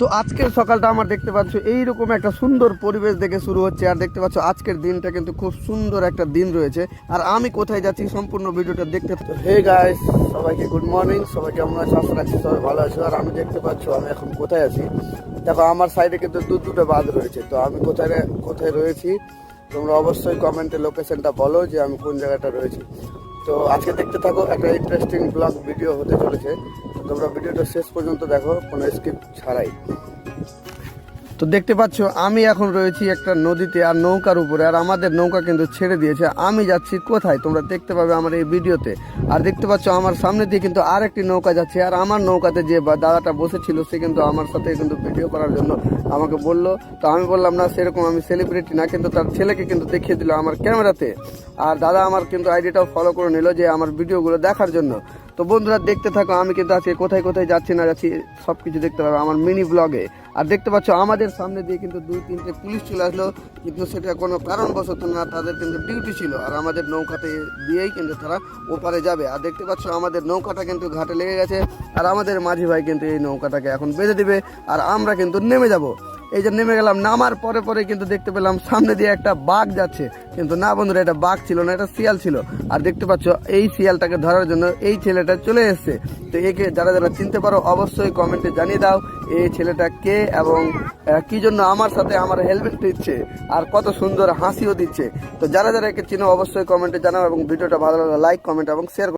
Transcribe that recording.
তো আজকের সকালটা আমার দেখতে পাচ্ছ এইরকম একটা সুন্দর পরিবেশ দেখে শুরু হচ্ছে। আর দেখতে পাচ্ছ আজকের দিনটা কিন্তু খুব সুন্দর একটা দিন রয়েছে। আর আমি কোথায় যাচ্ছি সম্পূর্ণ ভিডিওটা দেখতে পাচ্ছ। হে গাইস, সবাইকে গুড মর্নিং, সবাইকে আমরা আশা রাখছি সবাই ভালো আছো। আর আমি দেখতে পাচ্ছ আমি এখন কোথায় আছি, দেখো আমার সাইডে কিন্তু দুটো বাঁধ রয়েছে। তো আমি কোথায় কোথায় রয়েছি তোমরা অবশ্যই কমেন্টে লোকেশনটা বলো যে আমি কোন জায়গাটা রয়েছি। তো আজকে দেখতে থাকো, একটা ইন্টারেস্টিং ব্লগ ভিডিও হতে চলেছে। তো তোমরা ভিডিওটা শেষ পর্যন্ত দেখো কোনো স্কিপ ছাড়াই। তো দেখতে পাচ্ছ আমি এখন রয়েছি একটা নদীতে আর নৌকার উপরে। আর আমাদের নৌকা কিন্তু ছেড়ে দিয়েছে। আমি যাচ্ছি কোথায় তোমরা দেখতে পাবে আমার এই ভিডিওতে। আর দেখতে পাচ্ছ আমার সামনে দিয়ে কিন্তু আর একটি নৌকা যাচ্ছে। আর আমার নৌকাতে যে দাদাটা বসেছিল সে কিন্তু আমার সাথে কিন্তু ভিডিও করার জন্য আমাকে বলল। তো আমি বললাম না, সেরকম আমি সেলিব্রিটি না, কিন্তু তার ছেলেকে কিন্তু দেখিয়ে দিল আমার ক্যামেরাতে। আর দাদা আমার কিন্তু আইডিটাও ফলো করে নিল যে আমার ভিডিওগুলো দেখার জন্য। তো বন্ধুরা দেখতে থাকো, আমি কিন্তু আজকে কোথায় কোথায় যাচ্ছি না যাচ্ছি সব কিছু দেখতে পাবে আমার মিনি ব্লগে। আর দেখতে পাচ্ছ আমাদের সামনে দিয়ে কিন্তু 2-3টে পুলিশ চলে আসলো, কিন্তু সেটা কোনো কারণবশত না, তাদের কিন্তু ডিউটি ছিল। আর আমাদের নৌকাতে দিয়েই কিন্তু তারা ওপারে যাবে। আর দেখতে পাচ্ছ আমাদের নৌকাটা কিন্তু ঘাটে লেগে গেছে। আর আমাদের মাঝি ভাই কিন্তু এই নৌকাটাকে এখন বেঁধে দিবে। আর আমরা কিন্তু নেমে যাব। এই যে নেমে গেলাম, নামার পরে পরে কিন্তু দেখতে পেলাম সামনে দিয়ে একটা বাঘ যাচ্ছে। কিন্তু না বন্ধুরা, এটা বাঘ ছিল না, এটা শিয়াল ছিল। আর দেখতে পাচ্ছ এই শিয়ালটাকে ধরার জন্য এই ছেলেটা চলে এসছে। তো একে যারা যারা চিনতে পারো অবশ্যই কমেন্টে জানিয়ে দাও এই ছেলেটা কে এবং কি জন্য আমার সাথে আমার হেলমেট দিচ্ছে আর কত সুন্দর হাসিও দিচ্ছে। তো যারা যারা একে চিনো অবশ্যই কমেন্টে জানাও এবং ভিডিওটা ভালো লাগলে লাইক, কমেন্ট এবং শেয়ার।